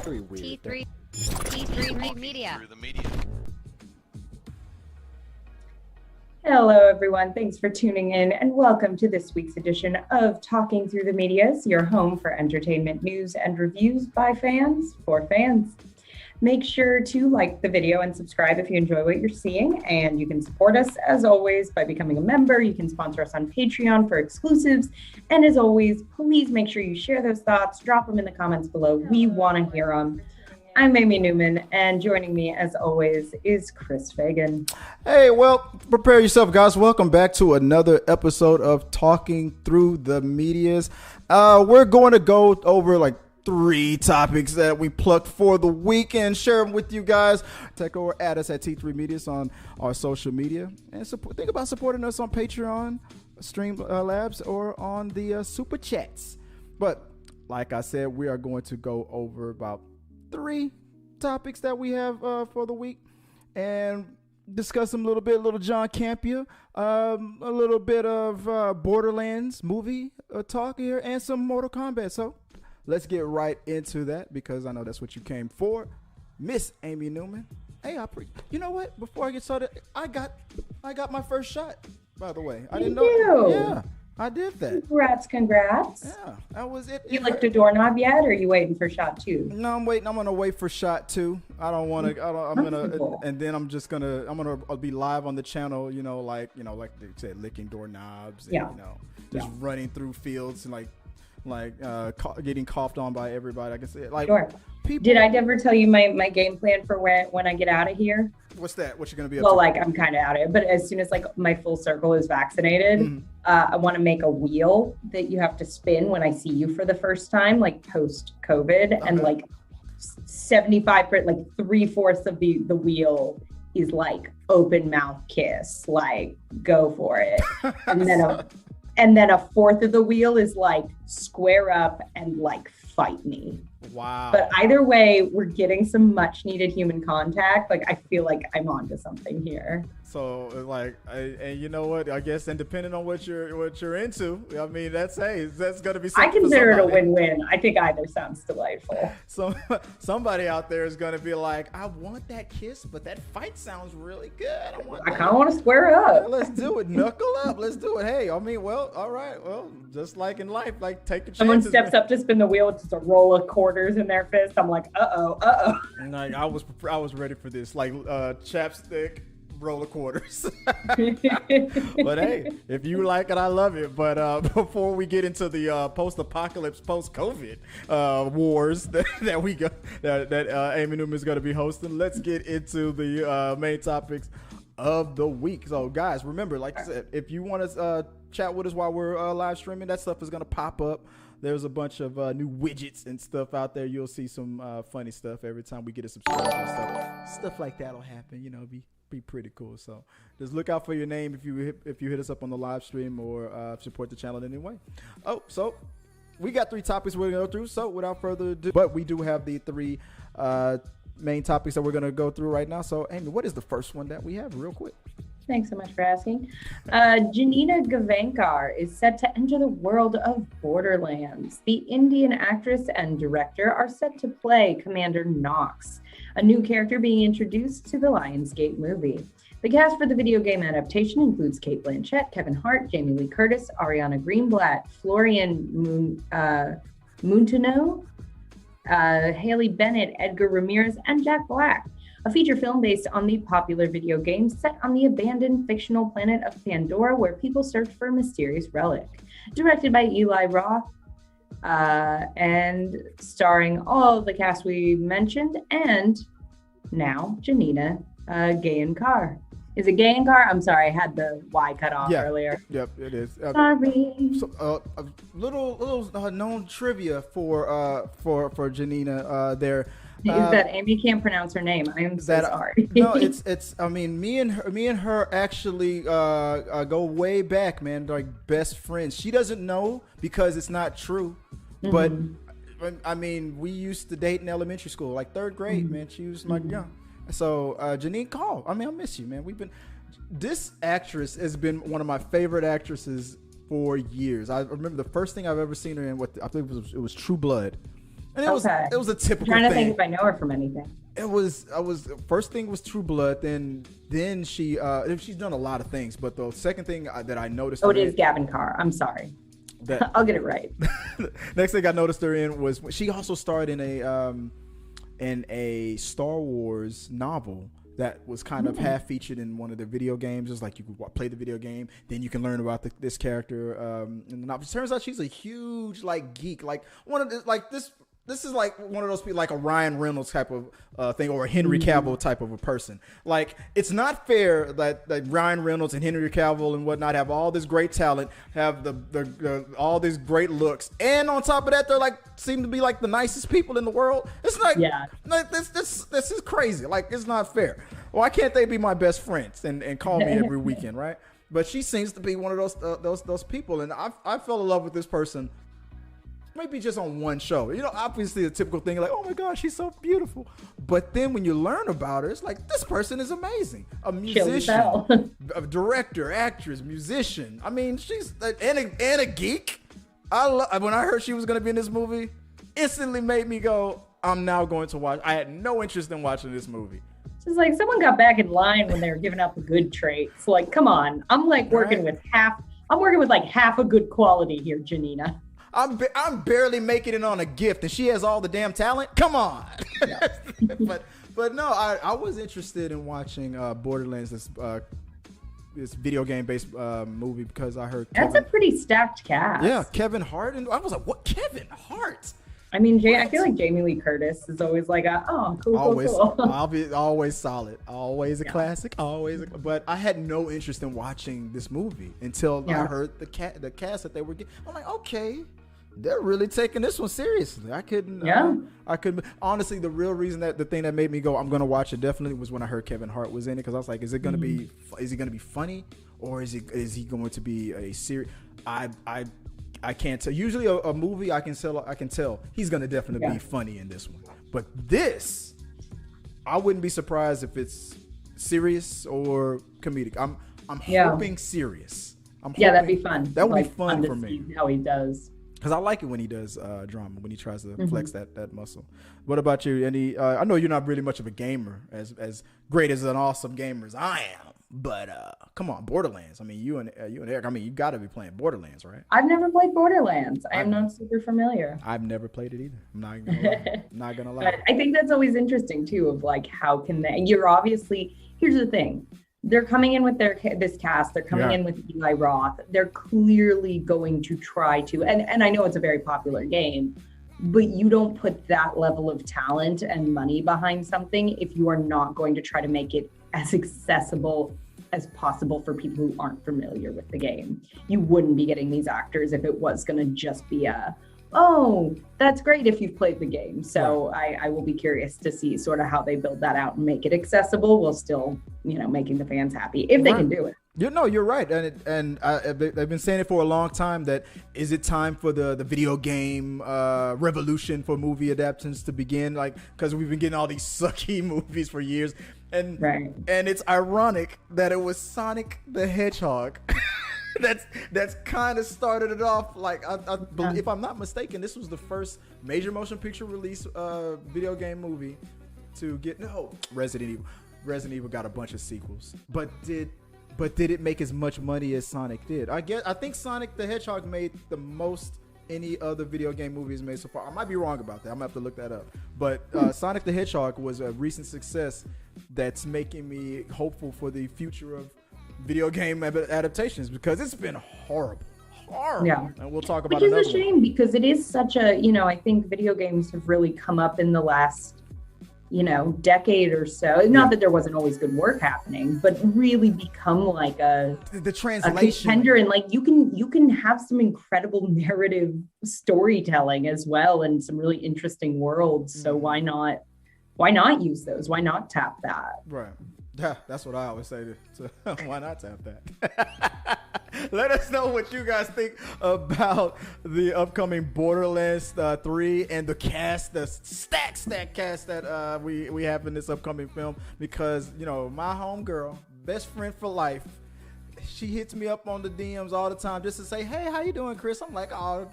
Very weird. T3 Media. Hello, everyone. Thanks for tuning in, and welcome to this week's edition of Talking Through the Medias, your home for entertainment news and reviews by fans for fans. Make sure to like the video and subscribe if you enjoy what you're seeing, and you can support us, as always, by becoming a member. You can sponsor us on Patreon for exclusives, and as always, please make sure you share those thoughts, drop them in the comments below. We want to hear them. I'm Amy Newman, and joining me, as always, is Chris Fagan. Hey, well, prepare yourself, guys. Welcome back to another episode of Talking Through the Medias. We're going to go over like 3 topics that we plucked for the week and share them with you guys. Take over at us at T3 Medias on our social media, and think about supporting us on Patreon, Streamlabs, or on the Super Chats. But like I said, we are going to go over about 3 topics that we have for the week and discuss them a little bit. A little John Campea, a little bit of Borderlands movie talk here, and some Mortal Kombat. So let's get right into that, because I know that's what you came for, Miss Amy Newman. Hey, you know what? Before I get started, I got my first shot. By the way, I didn't know. Yeah, I did that. Congrats. Yeah, that was it. You licked a doorknob yet, or are you waiting for shot 2? No, I'm waiting. I'm gonna wait for shot 2. I don't want to. And then I'm gonna be live on the channel. Like they said, licking doorknobs. And, just running through fields and getting coughed on by everybody. I can say sure. Did I ever tell you my game plan for when I get out of here? What's that? What you're gonna be up to? Well, I'm kind of out of it, but as soon as my full circle is vaccinated, I want to make a wheel that you have to spin when I see you for the first time, like post COVID, and 75%, 3/4 of the wheel is like open mouth kiss, like go for it, and then a fourth of the wheel is like square up and like fight me. Wow. But either way, we're getting some much needed human contact. I feel like I'm onto something here. So and you know what? I guess, and depending on what you're into, I mean, that's gonna be something. I consider it a win-win. I think either sounds delightful. So somebody out there is gonna be like, I want that kiss, but that fight sounds really good. I kind of want to square up. Let's do it. Knuckle up. Let's do it. Hey, I mean, well, all right. Well, just like in life, take a chance. Someone steps up to spin the wheel, it's just a roll of quarters in their fist. I'm like, uh-oh. And I was ready for this, chapstick roll of quarters. But hey, if you like it, I love it. But before we get into the post-apocalypse, post-COVID wars that we got, that Amy Newman is going to be hosting, let's get into the main topics of the week. So guys, remember, like I said, if you want to chat with us while we're live streaming, that stuff is going to pop up. There's a bunch of new widgets and stuff out there. You'll see some funny stuff every time we get a subscriber and stuff like that'll happen. Be pretty cool. So just look out for your name if you hit us up on the live stream or support the channel in any way. So we got 3 topics we're gonna go through. So without further ado, but we do have the 3 main topics that we're gonna go through right now. So Amy, what is the first one that we have, real quick? Thanks so much for asking. Janina Gavankar is set to enter the world of Borderlands. The Indian actress and director are set to play Commander Knoxx, a new character being introduced to the Lionsgate movie. The cast for the video game adaptation includes Cate Blanchett, Kevin Hart, Jamie Lee Curtis, Ariana Greenblatt, Florian Munteanu, Haley Bennett, Edgar Ramirez, and Jack Black. A feature film based on the popular video game set on the abandoned fictional planet of Pandora, where people search for a mysterious relic. Directed by Eli Roth, and starring all of the cast we mentioned, and now Janina Gayankar. Is it Gayankar? I'm sorry, I had the Y cut off earlier. Yep, it is. Sorry. So, a little known trivia for Janina there. Is that Amy can't pronounce her name? I'm so sorry. No, it's. I mean, me and her actually go way back, man. Like best friends. She doesn't know because it's not true, but I mean, we used to date in elementary school, like 3rd grade, man. She was like young. So Janine, call. I mean, I miss you, man. This actress has been one of my favorite actresses for years. I remember the first thing I've ever seen her in. I think it was True Blood. And it was a typical I'm trying to thing. think if I know her from anything. It was first thing was True Blood, then she's done a lot of things, but the second thing that I noticed it is Gavankar. I'm sorry. I'll get it right. Next thing I noticed her in was she also starred in a Star Wars novel that was kind of half featured in one of the video games. It's like you could play the video game, then you can learn about this character in the novel. It turns out she's a huge geek, one of the This is like one of those people, like a Ryan Reynolds type of thing, or a Henry Cavill type of a person. Like, it's not fair that Ryan Reynolds and Henry Cavill and whatnot have all this great talent, have the all these great looks, and on top of that, they're seem to be the nicest people in the world. It's this is crazy. It's not fair. Why can't they be my best friends and call me every weekend, right? But she seems to be one of those people, and I fell in love with this person. Maybe just on one show. Obviously a typical thing, oh my gosh, she's so beautiful. But then when you learn about her, it's this person is amazing. A musician, a director, actress, musician. I mean, she's and a geek. When I heard she was going to be in this movie, instantly made me go, I'm now going to watch. I had no interest in watching this movie. It's like someone got back in line when they were giving out the good traits. Come on. I'm working with half a good quality here, Janina. I'm barely making it on a gift, and she has all the damn talent. Come on. Yeah. but no, I was interested in watching Borderlands, this video game based movie, because I heard that's a pretty stacked cast. Yeah, Kevin Hart, and I was like, what? Kevin Hart? I mean, I feel like Jamie Lee Curtis is always cool. I'll be always solid, always a classic, but I had no interest in watching this movie until I heard the cast that they were getting. I'm like, okay, they're really taking this one seriously. I couldn't. Honestly, the real reason the thing that made me go, I'm gonna watch it definitely, was when I heard Kevin Hart was in it, because I was like, is he gonna be funny, or is he going to be a serious? I can't tell. Usually a movie I can tell he's gonna definitely be funny in this one. But this, I wouldn't be surprised if it's serious or comedic. I'm hoping serious. That'd be fun. That would be fun for me. See how he does. Because I like it when he does drama, when he tries to flex that muscle. What about you? I know you're not really much of a gamer, as great as an awesome gamer as I am. But come on, Borderlands. I mean, you and Eric. I mean, you got to be playing Borderlands, right? I've never played Borderlands. I am not super familiar. I've never played it either. I'm not gonna lie. But I think that's always interesting too. Of how can they? You're obviously. Here's the thing. They're coming in with this cast. They're coming in with Eli Roth. They're clearly going to try to, and I know it's a very popular game, but you don't put that level of talent and money behind something if you are not going to try to make it as accessible as possible for people who aren't familiar with the game. You wouldn't be getting these actors if it was going to just be that's great if you've played the game. So I will be curious to see sort of how they build that out and make it accessible while still, making the fans happy, if they can do it. You're right. And they've been saying it for a long time, that is it time for the video game revolution for movie adaptations to begin? Because we've been getting all these sucky movies for years. And it's ironic that it was Sonic the Hedgehog that's kind of started it off. I believe, if I'm not mistaken, this was the first major motion picture release video game movie to get Resident Evil. Resident Evil got a bunch of sequels, but did it make as much money as Sonic did? I think Sonic the Hedgehog made the most any other video game movies made so far. I might be wrong about that. I'm gonna have to look that up. But Sonic the Hedgehog was a recent success that's making me hopeful for the future of video game adaptations, because it's been horrible. Yeah. And we'll talk about it. Which is a shame, because it is such a, I think video games have really come up in the last, decade or so. Not that there wasn't always good work happening, but really become the translation, a contender, and you can have some incredible narrative storytelling as well, and some really interesting worlds. So why not use those? Why not tap that? Right. Yeah, that's what I always say. Why not tap that? Let us know what you guys think about the upcoming Borderlands 3 and the cast, the stack cast that we have in this upcoming film. Because, my homegirl, best friend for life, she hits me up on the DMs all the time just to say, hey, how you doing, Chris? I'm like, oh,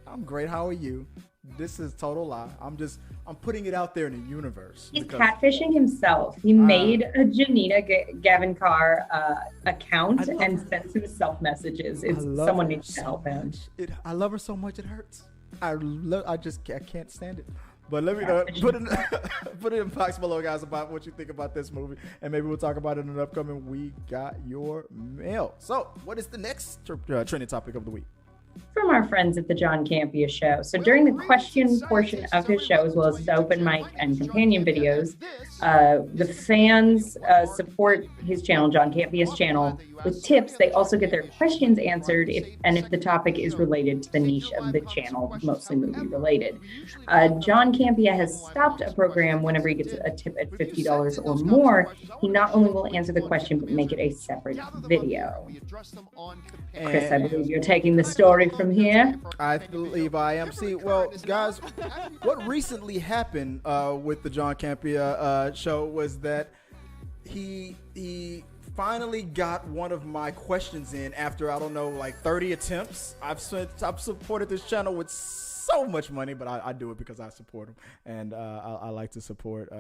I'm great. How are you? This is total lie. I'm putting it out there in the universe. He's catfishing himself. He made a Janina Gavankar account and sends himself messages. Someone needs to help him. I love her so much it hurts. I can't stand it. But let me put it in the box below, guys, about what you think about this movie, and maybe we'll talk about it in an upcoming We Got Your Mail. So, what is the next trending topic of the week? From our friends at the John Campea Show. So during the question portion of his show, as well as his open mic and companion videos, the fans support his channel, John Campea's channel, with tips. They also get their questions answered if the topic is related to the niche of the channel, mostly movie related. John Campea has stopped a program whenever he gets a tip at $50 or more. He not only will answer the question, but make it a separate video. Chris, I believe you're taking the story from here. I believe I am. See, well, guys, what recently happened with the John Campea show was that he finally got one of my questions in after, I don't know, like 30 attempts. I've supported this channel with so much money, but I do it because I support him, and I like to support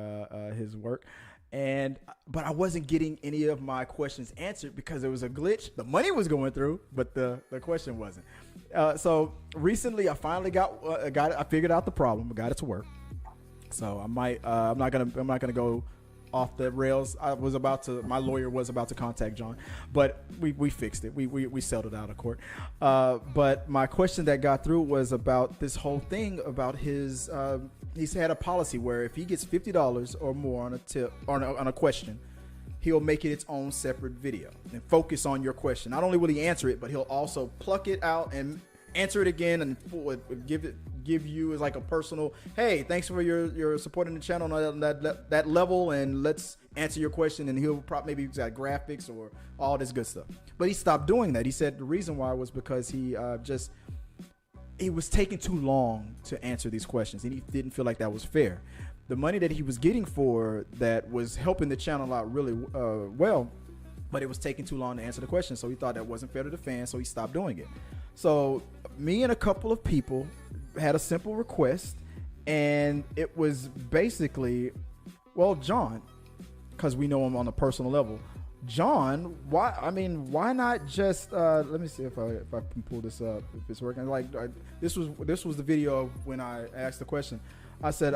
his work. But I wasn't getting any of my questions answered because there was a glitch. The money was going through, but the question wasn't. So recently, I finally got it. I figured out the problem. I got it to work. So I'm not gonna go off the rails. My lawyer was about to contact John, but we fixed it. We settled it out of court. But my question that got through was about this whole thing about his. He's had a policy where if he gets $50 or more on a tip on a question, he'll make it its own separate video and focus on your question. Not only will he answer it, but he'll also pluck it out and answer it again and give you as like a personal, hey, thanks for your supporting the channel on that level, and let's answer your question. And he'll maybe use that graphics or all this good stuff. But he stopped doing that. He said the reason why was because it was taking too long to answer these questions, and he didn't feel like that was fair. The money that he was getting for that was helping the channel out really well, but it was taking too long to answer the question, so he thought that wasn't fair to the fans, so he stopped doing it. So me and a couple of people had a simple request, and it was basically, well, John, because we know him on a personal level, John, why not just let me see if I can pull this up, if it's working. This was the video of when I asked the question. I said,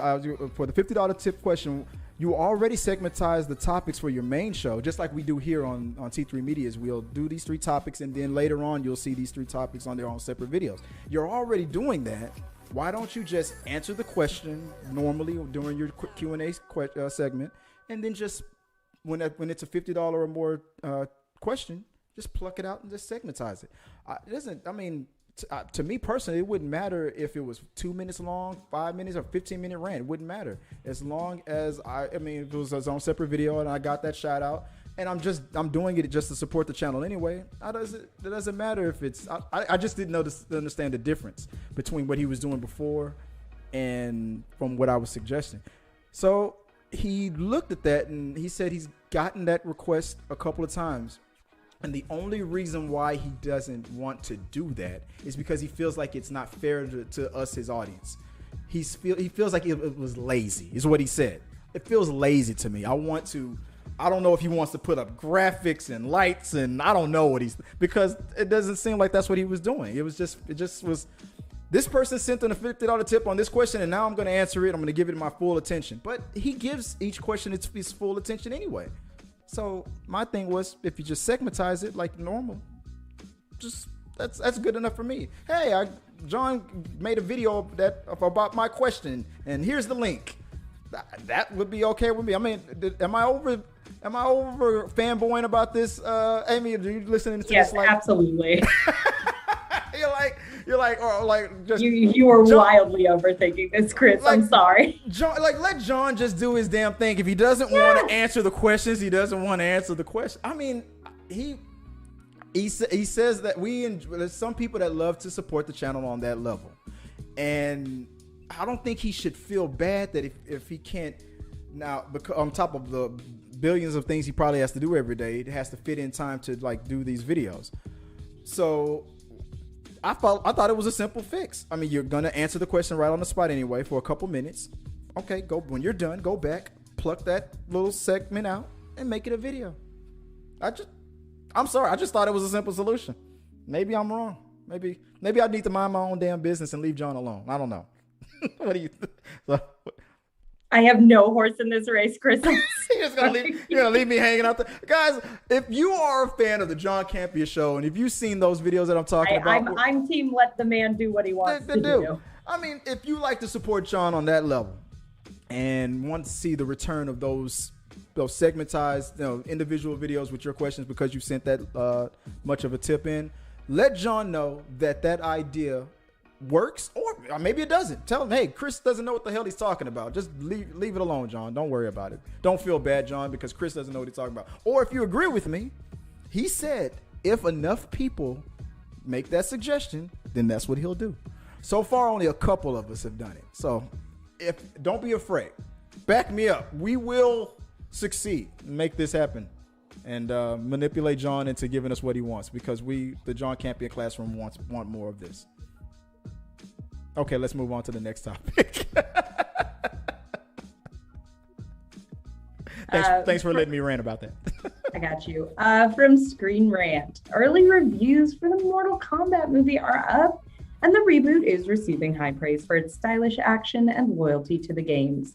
for the $50 tip question, you already segmentized the topics for your main show, just like we do here on T3 Media's. We'll do these 3 topics, and then later on you'll see these 3 topics on their own separate videos. You're already doing that. Why don't you just answer the question normally during your quick Q&A segment, and then just when it's a $50 or more question, just pluck it out and just segmentize it. To me personally, it wouldn't matter if it was 2 minutes long, 5 minutes, or 15-minute rant. It wouldn't matter as long as it was his own separate video and I got that shout out, and I'm doing it just to support the channel anyway. It doesn't matter if it's. I just didn't understand the difference between what he was doing before and from what I was suggesting. So he looked at that and he said he's gotten that request a couple of times. And the only reason why he doesn't want to do that is because he feels like it's not fair to us, his audience. He feels like it was lazy, is what he said. It feels lazy to me. I don't know if he wants to put up graphics and lights, and I don't know because it doesn't seem like that's what he was doing. It just was. This person sent in a $50 tip on this question, and now I'm going to answer it. I'm going to give it my full attention. But he gives each question its full attention anyway. So my thing was, if you just segmentize it like normal, just that's good enough for me. Hey, John made a video about my question, and here's the link. That would be okay with me. I mean, am I over fanboying about this? Amy, are you listening to this? Yes, absolutely. You're like, just you are wildly overthinking this, Chris. I'm sorry. John, let John just do his damn thing. If he doesn't want to answer the questions, he doesn't want to answer the question. I mean, he says that there's some people that love to support the channel on that level, and I don't think he should feel bad that if he can't now, on top of the billions of things he probably has to do every day, it has to fit in time to do these videos. So I thought it was a simple fix. I mean, you're gonna answer the question right on the spot anyway for a couple minutes. Okay, go when you're done. Go back, pluck that little segment out, and make it a video. I'm sorry. I just thought it was a simple solution. Maybe I'm wrong. Maybe I need to mind my own damn business and leave John alone. I don't know. What do you think? I have no horse in this race, Chris. You're gonna leave me hanging out there, guys. If you are a fan of the John Campea Show, and if you've seen those videos that I'm talking about, I'm team let the man do what he wants to do. I mean, if you like to support John on that level and want to see the return of those segmentized, individual videos with your questions because you sent that much of a tip in, let John know that idea works, or maybe it doesn't. Tell him, hey, Chris doesn't know what the hell he's talking about. Just leave it alone, John. Don't worry about it. Don't feel bad, John, because Chris doesn't know what he's talking about. Or if you agree with me, he said if enough people make that suggestion, then that's what he'll do. So far, only a couple of us have done it. So don't be afraid. Back me up. We will succeed and make this happen and manipulate John into giving us what he wants, because the John Campea classroom want more of this. Okay, let's move on to the next topic. Thanks for letting me rant about that. I got you. From Screen Rant, early reviews for the Mortal Kombat movie are up, and the reboot is receiving high praise for its stylish action and loyalty to the games.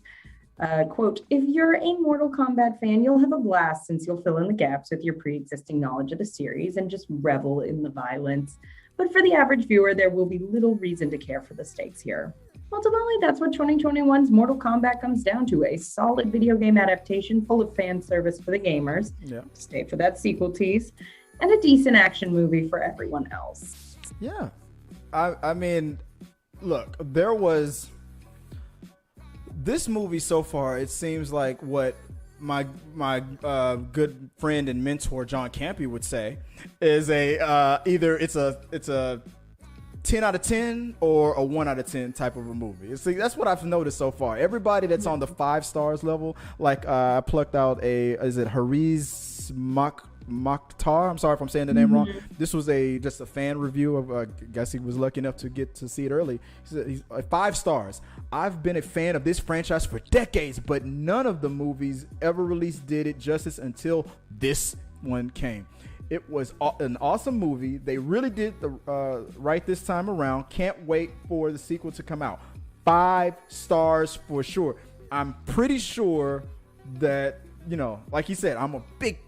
Quote, if you're a Mortal Kombat fan, you'll have a blast since you'll fill in the gaps with your pre-existing knowledge of the series and just revel in the violence. But for the average viewer, there will be little reason to care for the stakes here. Ultimately, that's what 2021's Mortal Kombat comes down to, a solid video game adaptation full of fan service for the gamers, stay for that sequel tease, and a decent action movie for everyone else. Yeah. I mean, look, this movie so far, it seems like what my good friend and mentor John Campea would say is either it's a 10 out of 10 or a 1 out of 10 type of a movie. See, that's what I've noticed so far. Everybody that's on the 5 stars level, like I plucked out is it Hariz Mokhtar? I'm sorry if I'm saying the name wrong. This was just a fan review of. I guess he was lucky enough to get to see it early. He said he's 5 stars. I've been a fan of this franchise for decades, but none of the movies ever released did it justice until this one came. It was an awesome movie. They really did the right this time around. Can't wait for the sequel to come out. 5 stars for sure. I'm pretty sure that, like he said, I'm a big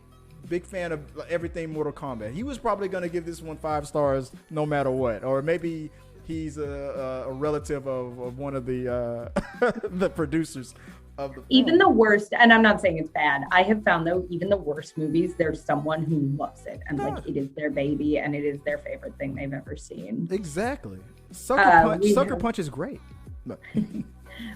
fan of everything Mortal Kombat. He was probably going to give this one 5 stars no matter what. Or maybe he's a relative of one of the the producers of the film. Even the worst, and I'm not saying it's bad, I have found though, even the worst movies, there's someone who loves it. And like it is their baby and it is their favorite thing they've ever seen. Exactly. Sucker Punch is great. Look.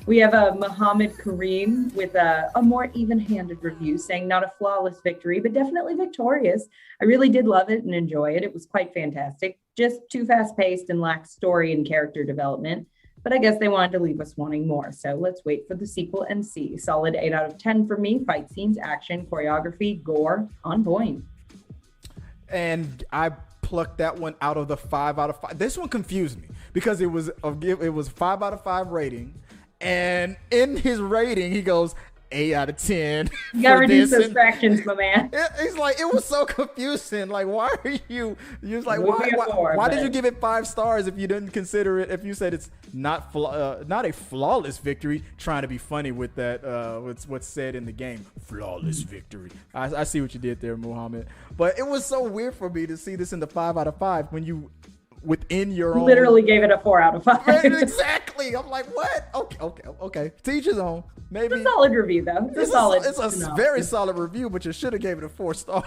We have a Muhammad Kareem with a more even-handed review saying not a flawless victory, but definitely victorious. I really did love it and enjoy it. It was quite fantastic. Just too fast-paced and lacked story and character development. But I guess they wanted to leave us wanting more. So let's wait for the sequel and see. Solid 8 out of 10 for me. Fight scenes, action, choreography, gore, on point. And I plucked that one out of the 5 out of 5. This one confused me because it was 5 out of 5 rating. And in his rating, he goes 8 out of 10. You gotta reduce those fractions, my man. It's like, it was so confusing. Like, why are you're like, why did you give it 5 stars if you didn't consider it, if you said it's not a flawless victory, trying to be funny with that, what's said in the game, flawless victory. I see what you did there, Muhammad. But it was so weird for me to see this in the 5 out of 5 when you, within your own, literally gave it a 4 out of 5. Exactly. I'm like, what? Okay. Teach his own. Maybe it's a solid review though. It's a very solid review, but you should have gave it a 4 star.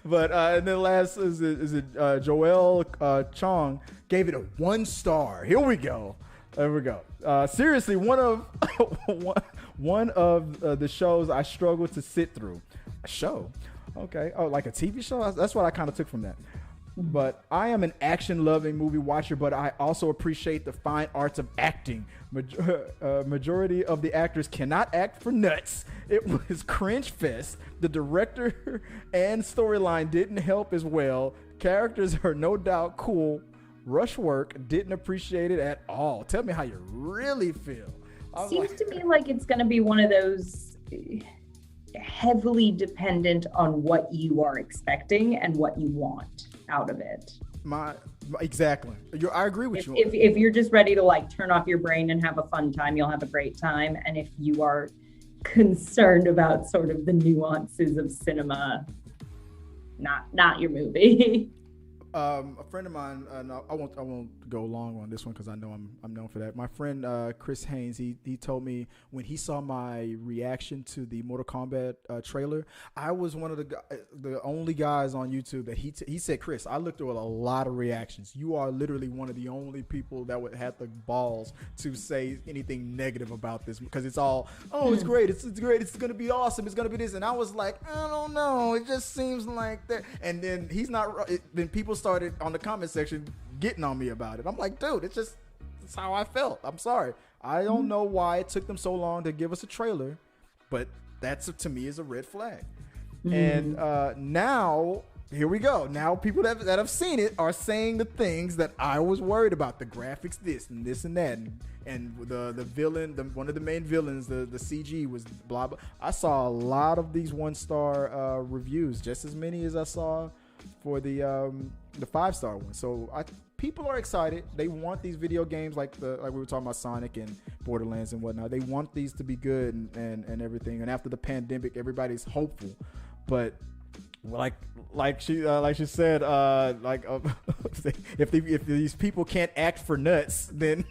But and then last is it Joel Chong gave it a 1 star. Here we go. There we go. Seriously, one of the shows I struggled to sit through. A show. Okay. Oh, like a TV show? That's what I kind of took from that. But I am an action-loving movie watcher, but I also appreciate the fine arts of acting. Majority of the actors cannot act for nuts. It was cringe fest. The director and storyline didn't help as well. Characters are no doubt cool, rush work, didn't appreciate it at all. Tell me how you really feel. Seems to me like it's going to be one of those heavily dependent on what you are expecting and what you want out of it. Exactly. I agree with you. If you're just ready to like turn off your brain and have a fun time, you'll have a great time. And if you are concerned about sort of the nuances of cinema, not your movie. A friend of mine, no, I won't go long on this one because I know I'm known for that. My friend Chris Haynes, he told me when he saw my reaction to the Mortal Kombat trailer, I was one of the only guys on YouTube that he said, Chris, I looked through a lot of reactions. You are literally one of the only people that would have the balls to say anything negative about this because it's all, it's great, it's great, it's gonna be awesome, it's gonna be this, and I was like, I don't know, it just seems like that, and then then people started on the comment section getting on me about it. I'm like, dude, it's how I felt. I'm sorry. I don't know why it took them so long to give us a trailer, but that's to me is a red flag. And now here we go. Now people that have seen it are saying the things that I was worried about. The graphics, this and this and that, and the villain, one of the main villains, the CG was blah blah. I saw a lot of these 1-star reviews, just as many as I saw for the 5-star one. So people are excited. They want these video games like we were talking about Sonic and Borderlands and whatnot. They want these to be good and everything. And after the pandemic, everybody's hopeful. But like she said, if these people can't act for nuts, then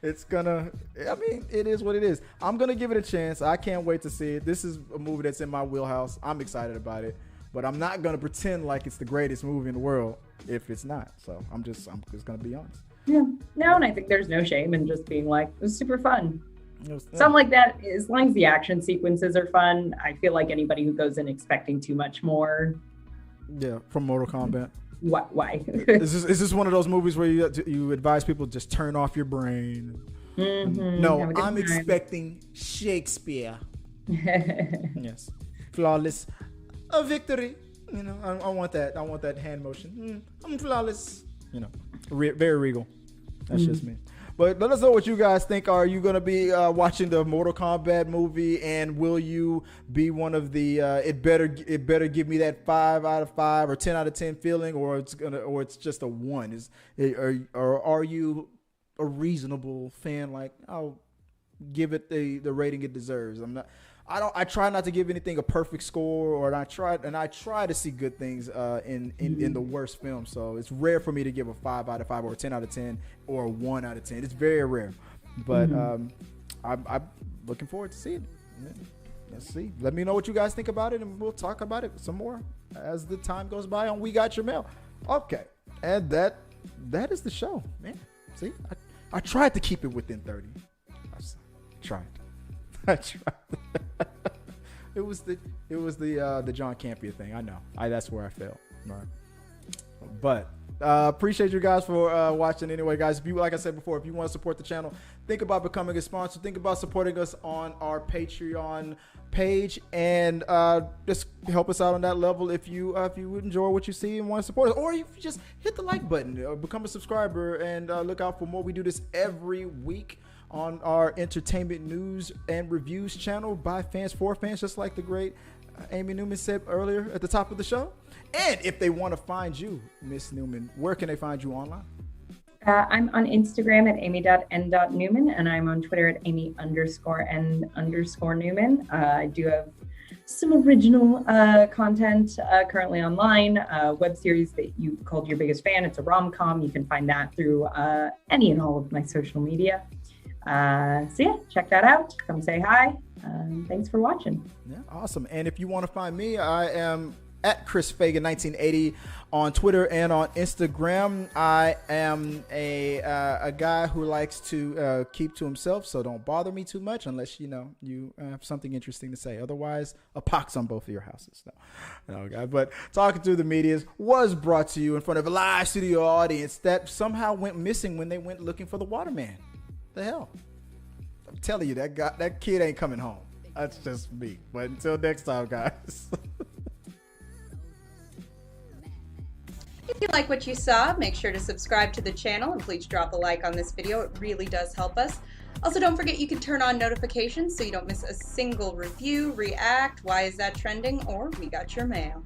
it's gonna. I mean, it is what it is. I'm gonna give it a chance. I can't wait to see it. This is a movie that's in my wheelhouse. I'm excited about it. But I'm not going to pretend like it's the greatest movie in the world if it's not. So I'm just going to be honest. Yeah. No, and I think there's no shame in just being like, it was super fun. Something like that, as long as the action sequences are fun, I feel like anybody who goes in expecting too much more. Yeah, from Mortal Kombat. Why? Is this one of those movies where you advise people just turn off your brain? No, I'm expecting Shakespeare. Yes. Flawless. A victory, I want that. I want that hand motion. I'm flawless. Very regal. That's just me. But let us know what you guys think. Are you going to be watching the Mortal Kombat movie, and will you be one of the it better give me that 5 out of 5 or 10 out of 10 feeling, or it's just a 1? Or are you a reasonable fan? Like, I'll give it the rating it deserves. I try not to give anything a perfect score, I try to see good things in the worst film. So it's rare for me to give a 5 out of 5 or a 10 out of 10 or a 1 out of 10. It's very rare. But I'm looking forward to seeing it. Yeah. Let's see. Let me know what you guys think about it, and we'll talk about it some more as the time goes by on We Got Your Mail. Okay. And that is the show, man. See, I tried to keep it within 30. I tried. It was the John Campea thing. I know. That's where I failed. Right. But appreciate you guys for watching anyway, guys. If you, like I said before, if you want to support the channel, think about becoming a sponsor. Think about supporting us on our Patreon page, and just help us out on that level. If you would enjoy what you see and want to support us, or you just hit the like button, become a subscriber, and look out for more. We do this every week on our entertainment news and reviews channel by fans for fans, just like the great Amy Newman said earlier at the top of the show. And if they want to find you, Miss Newman, where can they find you online? I'm on Instagram at amy.n.newman, and I'm on Twitter at amy_n_Newman. I do have some original content currently online, web series that you called Your Biggest Fan. It's a rom-com. You can find that through any and all of my social media. So yeah, check that out. Come say hi. Thanks for watching. Yeah, awesome. And if you want to find me, I am at Chris Fagan 1980 on Twitter and on Instagram. I am a guy who likes to keep to himself, so don't bother me too much unless you have something interesting to say. Otherwise, a pox on both of your houses. No, guy. But Talking Through the Medias was brought to you in front of a live studio audience that somehow went missing when they went looking for the Waterman. The hell? I'm telling you, that kid ain't coming home. That's just me. But until next time, guys. you like what you saw, make sure to subscribe to the channel and please drop a like on this video. It really does help us. Also, don't forget you can turn on notifications so you don't miss a single review, react, why is that trending, or we got your mail.